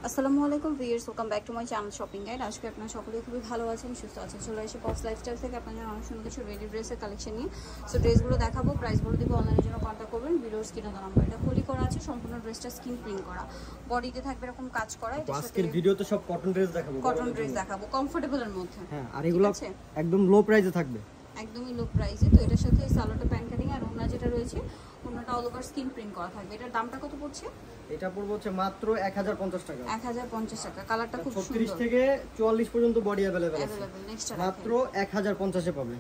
আসসালামু আলাইকুম viewers, welcome back to my channel shopping guide. আজকে আপনারা সকলেই খুবই ভালো আছেন, সুস্থ আছেন। চলে এসে পপস লাইফস্টাইল থেকে আপনাদের অনেক সুন্দর কিছু রেডি ড্রেসের কালেকশন নিয়ে। সো ড্রেসগুলো দেখাবো, প্রাইসগুলো দিব, অনলাইনের জন্য কন্ট্যাক্ট করবেন। ভিডিওর স্ক্রিনে দেওয়া নাম্বার, এটা হোলি করা আছে, সম্পূর্ণ ড্রেসটা স্কিন প্রিন্ট করা, বডিতে থাকবে এরকম কাজ করা। এটা আজকের ভিডিওতে সব কটন ড্রেস দেখাবো, কটন ড্রেস দেখাবো কমফোর্টেবলের মধ্যে। হ্যাঁ, আর এগুলো একদম লো প্রাইসে থাকবে, একদমই লো প্রাইসে। তো এটার সাথে সালোয়ারটা প্যান্ট কাটিং আর ওড়না যেটা রয়েছে, ওড়নাটা অল ওভার স্কিন প্রিন্ট করা থাকবে। এটার দামটা কত পড়ছে? এটা পড়বে হচ্ছে মাত্র 1050 টাকা। 1050 টাকা। কালারটা খুব সুন্দর, 36 থেকে 44 পর্যন্ত বডি अवेलेबल আছে। নেক্সট মাত্র 1050 এ পাবে।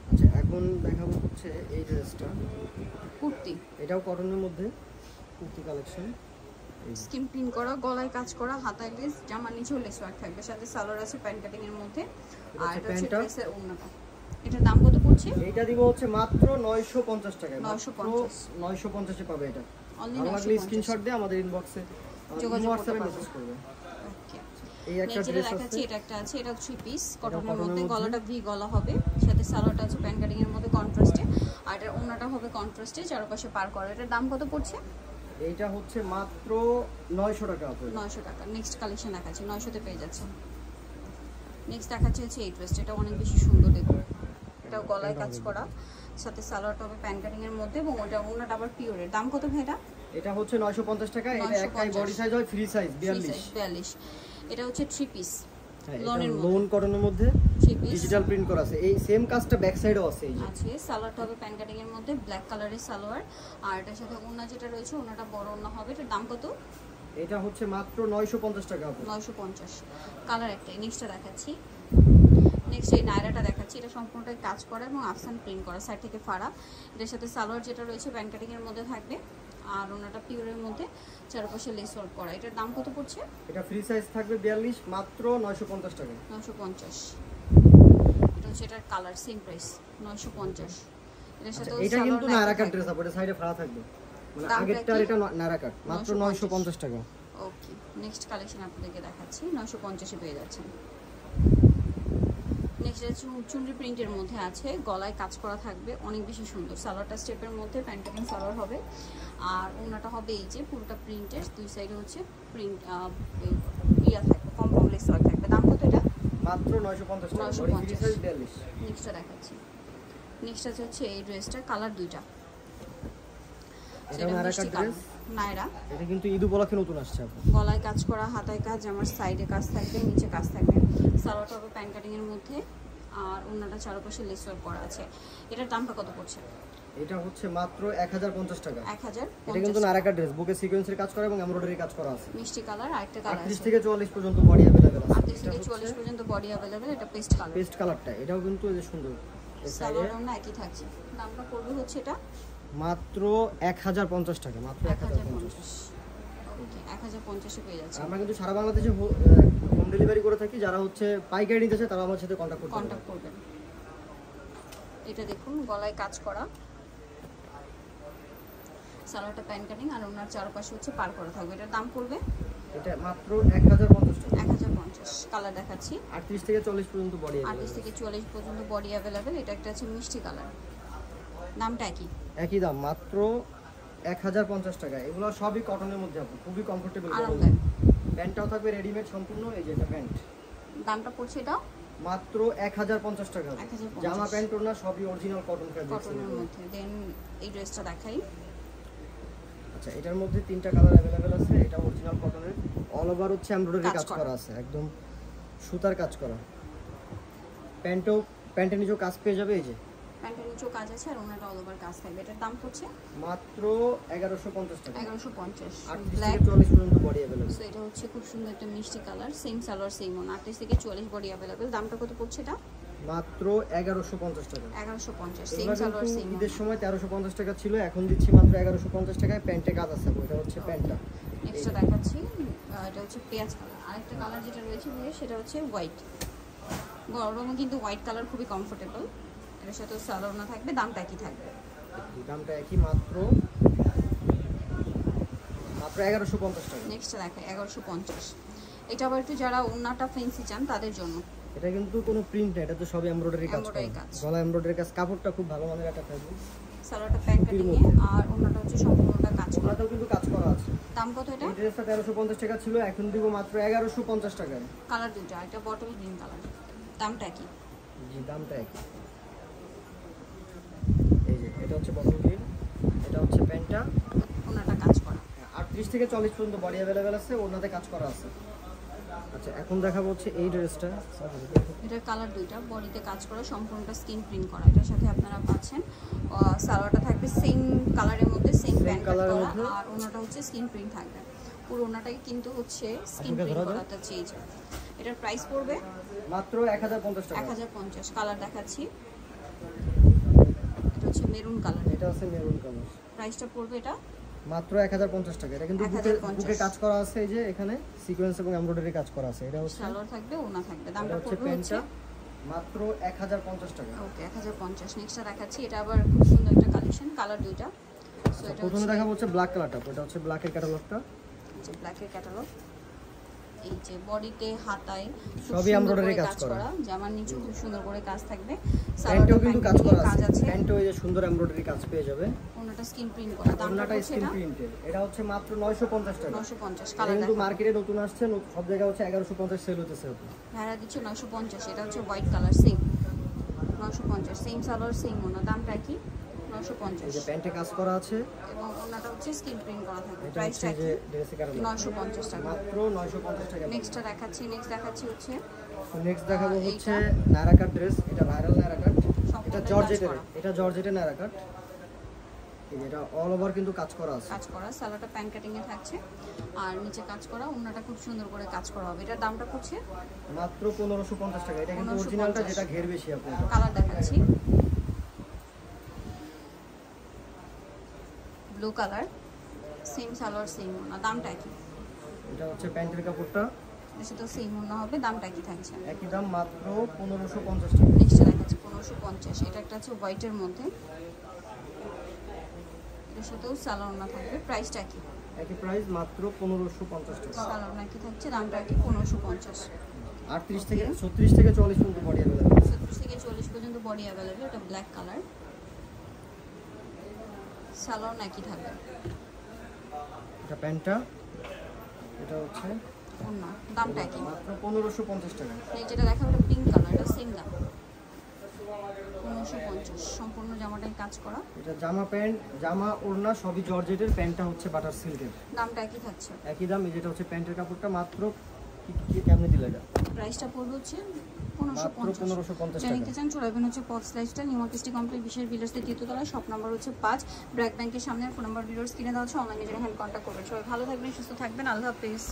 আচ্ছা, এখন দেখাবো হচ্ছে এই ড্রেসটা, কুর্তি। এটাও কটনের মধ্যে কুর্তি কালেকশন, স্কিন প্রিন্ট করা, গলায় কাজ করা, হাতায় লেস, জামার নিচেও লেস ওয়ার্ক থাকবে, সাথে সালোয়ার আছে প্যান্ট কাটিং এর মধ্যে। আর এটা হচ্ছে ড্রেসের ওড়নাটা। এটার দাম কত পড়ছে? এইটা দিব হচ্ছে মাত্র 950 টাকা। 950 এ পাবে এটা। আমাদের স্ক্রিনশট দিয়ে আমাদের ইনবক্সে হোয়াটসঅ্যাপে মেসেজ করবে। ওকে, এই একটা ড্রেস আছে, এটা একটা আছে, এটা 3 পিস কটনের মধ্যে, গলাটা ভি গলা হবে, সাথে সালোয়ারটা আছে প্যান্ট কাটিং এর মধ্যে কন্ট্রাস্টে, আর এর ওড়নাটা হবে কন্ট্রাস্টে, চারপাশে পার করা। এটার দাম কত পড়ছে? এইটা হচ্ছে মাত্র 900 টাকা। 900 টাকা। নেক্সট কালেকশন দেখাচ্ছি, 900 তে পেয়ে যাচ্ছে। নেক্সট দেখাচ্ছি হচ্ছে এই ড্রেসটা, এটা অনেক বেশি সুন্দর দেখুন। এটাও গলায় কাজ করা, সাথে সালোয়ারটা হবে প্যান্ট কাটিং এর মধ্যে, এবং ওটা ওড়নাটা আবার পিওরের। দাম কত ভাই এটা? এটা হচ্ছে 950 টাকা। এটা একটাই বডি সাইজ হয়, ফ্রি সাইজ 42। এটা হচ্ছে 3 পিস লোন কটনের মধ্যে ডিজিটাল প্রিন্ট করা আছে। এই সেম কাজটা ব্যাক সাইডেও আছে। এই যে আছে, সালোয়ারটা হবে প্যান্ট কাটিং এর মধ্যে, ব্ল্যাক কালারের সালোয়ার, আর এটার সাথে ওড়না যেটা রয়েছে, ওড়নাটা বড় ওড়না হবে। এটার দাম কত? এটা হচ্ছে মাত্র 950 টাকা। 950। কালার একটাই। নেক্সটটা দেখাচ্ছি, নেক্সট এই নায়রাটা দেখাচ্ছি। এটা সম্পূর্ণটাই কাজ করা এবং আফসান প্রিন্ট করা, সাইড থেকে ফাড়া। এটার সাথে সালোয়ার যেটা রয়েছে প্যান্ট কাটিং এর মধ্যে থাকবে, আর ওনাটা পিওরের মধ্যে চারপাশে লেস ওয়ার্ক করা। এটার দাম কত পড়ছে? এটা ফ্রি সাইজ থাকবে 42, মাত্র 950 টাকা। 950। এটা হচ্ছে এটার কালার, সেম প্রাইস 950। এটার সাথে এটা কিন্তু নায়রা কাট ড্রেস, আপনি সাইডে ফাড়া থাকবে, মানে আগেরটার এটা নায়রা কাট, মাত্র 950 টাকা। ওকে, নেক্সট কালেকশন আপনাদেরকে দেখাচ্ছি, 950 এ পেয়ে যাচ্ছেন। নেক্সট আছে চুনরি প্রিন্টের মধ্যে আছে, গলায় কাজ করা থাকবে, অনেক বেশি সুন্দর। সালোয়ারটা স্টেপের মধ্যে প্যান্ট কাটিং সালোয়ার হবে, আর ওনাটা হবে এই যে পুরোটা প্রিন্টের, দুই সাইডে হচ্ছে প্রিন্ট ইয়া থাকবে, কম লেস ওয়ার্ক থাকবে। দাম কত এটা? মাত্র 950 টাকা, বডি ফ্রি সাইজ 42। নেক্সটটা দেখাচ্ছি। নেক্সট আছে হচ্ছে এই ড্রেসটা, কালার দুইটা। এটা নায়রা কাট ড্রেস, নায়রা। এটা কিন্তু ঈদ উপলক্ষে নতুন আসছে। গলায় কাজ করা, হাতায় কাজ, আমার সাইডে কাজ থাকবে, নিচে কাজ থাকবে। সালোয়ারটা হবে প্যান্ট কাটিং এর মধ্যে, আর ওনাটা চারপাশে লেস ওয়ার্ক করা আছে। এটার দামটা কত পড়ছে? এটা হচ্ছে মাত্র 1050 টাকা। 1000। এটা কিন্তু নায়রা কাট ড্রেস, বুকে সিকোয়েন্সের কাজ করা এবং এমব্রয়ডারি কাজ করা আছে। মিষ্টি কালার। আরেকটা কালার আছে, 38 থেকে 44 পর্যন্ত বডি अवेलेबल আছে। 38 থেকে 44 পর্যন্ত বডি अवेलेबल। এটা পেস্ট কালার, পেস্ট কালারটা, এটাও কিন্তু এই যে সুন্দর। সালোয়ারও না একই থাকছে। দামটা পড়বে হচ্ছে এটা মাত্র 1050 টাকা, মাত্র 1050। ওকে, 1050 এ পেয়ে যাচ্ছে। আমরা কিন্তু সারা বাংলাদেশে হোম ডেলিভারি করে থাকি। যারা হচ্ছে পাইকারি নিতে চায় তারা আমার সাথে কন্টাক্ট করবেন। এটা দেখুন, গলায় কাজ করা, সালোয়ারটা প্যান্ট কাটিং, আর ওনার চারপাশে হচ্ছে পার করা থাকবে। এটার দাম পড়বে এটা মাত্র 1050 টাকা। 1050। কালার দেখাচ্ছি, 38 থেকে 40 পর্যন্ত বডি अवेलेबल। 38 থেকে 44 পর্যন্ত বডি अवेलेबल। এটা একটা আছে মিষ্টি কালার, দামটা একই দাম, মাত্র 1050 টাকা। এগুলো সবই কটনের মধ্যে হবে, খুবই কমফোর্টেবল। আরামদায়ক। প্যান্টটাও থাকবে রেডিমেড সম্পূর্ণ। এই যে এটা প্যান্ট, দামটা পড়ছে এটা মাত্র 1050 টাকা। জামা প্যান্ট ওড়না সবই অরিজিনাল কটন কটনের মধ্যে। দেন এই ড্রেসটা দেখাই। আচ্ছা, এটার মধ্যে তিনটা কালার अवेलेबल আছে। এটা অরিজিনাল কটনের, অল ওভার হচ্ছে এমব্রয়ডারি কাজ করা আছে, একদম সুতার কাজ করা। প্যান্টের নিচেও কাজ পেয়ে যাবে। এই যে প্যান্টের নিচেও কাজ আছে, আর ওনাটা অল ওভার কাজ থাকবে। এটার দাম পড়ছে মাত্র 1150 টাকা। 1150। 38 থেকে 44 পর্যন্ত বডি अवेलेबल। সো এটা হচ্ছে খুব সুন্দর একটা মিষ্টি কালার, সেম সালোয়ার সেম ওনা, 38 থেকে 44 বডি अवेलेबल। দামটা কত পড়ছে এটা? মাত্র 1150 টাকা। 1150, সেম সালোয়ার সেম। ঈদের সময় 1350 টাকা ছিল, এখন দিচ্ছি মাত্র 1150 টাকায়। প্যান্টে কাজ আছে, এটা হচ্ছে প্যান্টটা। নেক্সটটা দেখাচ্ছি, এটা হচ্ছে পেঁয়াজ কালার। আরেকটা কালার যেটা রয়েছে সেটা হচ্ছে হোয়াইট। গরমে কিন্তু হোয়াইট কালার খুবই কমফোর্টেবল। এর সাথে সালোয়ার না থাকবে, দামটা একই থাকবে। দামটা একই, মাত্র 1150 টাকা। নেক্সটটা দেখাই, 1150। এটা আবার একটু যারা ওন্নাটা ফ্যান্সি চান তাদের জন্য। এটা কিন্তু কোনো প্রিন্ট না, এটা তো সব এমব্রয়ডারি কাজ করা, গলা এমব্রয়ডারি কাজ। কাপড়টা খুব ভালো মানের একটা ফ্যাব্রিক। সালোয়ারটা প্যান্ট কাটিং আর ওন্নাটা হচ্ছে সম্পূর্ণটা কাজ ওনাতেও কিন্তু কাজ করা আছে। দাম কত এটা? এই ড্রেসটা 1350 টাকা ছিল, এখন দিব মাত্র 1150 টাকায়। কালার দুটো, একটা বটল গ্রিন কালার। দামটা কি? জি দামটা একই। এই যে এটা হচ্ছে বটল গ্রিন, এটা হচ্ছে প্যান্টটা, ওনাটা কাজ করা। 38 থেকে 40 পর্যন্ত বডি अवेलेबल আছে, ওনাতে কাজ করা আছে। আচ্ছা এখন দেখাবো হচ্ছে এই ড্রেসটা। এটার কালার দুইটা, বডিতে কাজ করা, সম্পূর্ণটা স্কিন প্রিন্ট করা। এটার সাথে আপনারা পাচ্ছেন সালোয়ারটা থাকবে সেম কালারের মধ্যে, সেম প্যান্ট করা, আর ওনাটা হচ্ছে স্কিন প্রিন্ট থাকবে। পুরো ওনাটাই কিন্তু হচ্ছে স্কিন প্রিন্ট করাটা চেঞ্জ। এটার প্রাইস পড়বে মাত্র 1050 টাকা। 1050। কালার দেখাচ্ছি, এটা হচ্ছে মেরুন কালার। এটা হচ্ছে মেরুন কালার। প্রাইসটা পড়বে এটা মাত্র 1050 টাকা। এটা কিন্তু বুকে কাজ করা আছে, এই যে এখানে সিকোয়েন্স এবং এমব্রয়ডারি কাজ করা আছে। এটা হচ্ছে সালোয়ার থাকবে, ওনা থাকবে। দামটা পড়বে হচ্ছে মাত্র 1050 টাকা। ওকে 1050। নেক্সটটা দেখাচ্ছি, এটা আবার খুব সুন্দর একটা কালেকশন, কালার দুইটা। সো এটা প্রথমে দেখাবো হচ্ছে ব্ল্যাক কালারটা। এটা হচ্ছে ব্ল্যাকের ক্যাটালগটা, যে ব্ল্যাকের ক্যাটালগ। এই যে বডিতে হাতায় সবই এমব্রয়ডারি কাজ করা, জামার নিচে খুব সুন্দর করে কাজ থাকবে। প্যান্টেও কিন্তু কাজ করা আছে, প্যান্টেও এই যে সুন্দর এমব্রয়ডারি কাজ পেয়ে যাবে। ওনাটা স্কিন প্রিন্ট করা। দামটা স্কিন প্রিন্টের। এটা হচ্ছে মাত্র 950 টাকা। 950। কালার কিন্তু মার্কেটে নতুন আসছে, সব জায়গায় হচ্ছে 1150 সেল হতেছে। ভাড়া দিচ্ছে 950। এটা হচ্ছে white colour, same 950। Same salwar, same ওনা। দামটা কি? 950। এই যে প্যান্টে কাজ করা আছে এবং ওনাটা হচ্ছে স্কিন প্রিন্ট করা থাকবে। এটা প্রাইসটা হচ্ছে যে ড্রেসে কারণ 950 টাকা। মাত্র 950 টাকা। নেক্সটটা দেখাচ্ছি, নেক্সট দেখাচ্ছি হচ্ছে নেক্সট দেখাবো হচ্ছে নায়রা কাট ড্রেস। এটা ভাইরাল নায়রা কাট, এটা জর্জেটের, এটা জর্জেটের নায়রা কাট। এই যে এটা অল ওভার কিন্তু কাজ করা আছে, কাজ করা। সালোয়ারটা প্যান কাটিং এ থাকছে, আর নিচে কাজ করা, ওনাটা খুব সুন্দর করে কাজ করা হবে। এটার দামটা পড়ছে মাত্র 1550 টাকা। এটা কিন্তু অরিজিনালটা, যেটা ঘের বেশি। আপনাদের কালার দেখাচ্ছি, blue colour, same salwar, same ওনা। দামটা কি? এটা হচ্ছে প্যান্টের কাপড়টা, সেটা সেম ওনা হবে। দামটা কি থাকছে? একই দাম, মাত্র 1550 টাকা। নেক্সটটা দেখাচ্ছি 1550। এটা একটা আছে হোয়াইটের মধ্যে, এর সাথেও সালোয়ার ওনা থাকবে। প্রাইসটা কি? একই প্রাইস, মাত্র 1550 টাকা। সালোয়ার ওনা কি থাকছে? দামটা কি? 1550। 38 থেকে 36 থেকে 40 পর্যন্ত বডি अवेलेबल। 36 থেকে 40 পর্যন্ত বডি अवेलेबल। এটা ব্ল্যাক কালার, সালোয়ার নাকি থাকবে। এটা প্যান্টটা, এটা হচ্ছে ওনা। দামটা কি? মাত্র 1550 টাকা। এই যেটা দেখাবো এটা পিঙ্ক কালার, এটা সেম দাম 1550। সম্পূর্ণ জামাটাই কাজ করা। এটা জামা, প্যান্ট, জামা, ওড়না সবই জর্জেটের, প্যান্টটা হচ্ছে বাটার সিল্কের। দামটা কি থাকছে? একই দাম। এই যেটা হচ্ছে প্যান্টের কাপড়টা, মাত্র কি কেমনে দিলে এটা? প্রাইসটা পড়বে হচ্ছে মাত্র 1550 টাকা। নিতে চান চলে আসবেন হচ্ছে পথ স্লাইসটা, নিউ মার্কেট কমপ্লিট বিশেষ ভিলার্সের তৃতীয়তলায়, শপ নাম্বার হচ্ছে 5, ব্র্যাক ব্যাংকের সামনে। ফোন নাম্বার ভিডিওস কিনে দেওয়া হচ্ছে, অনলাইনে যারা হ্যান্ড কন্ট্যাক্ট করবেন। সবাই ভালো থাকবেন, সুস্থ থাকবেন, আল্লাহ হাফেজ।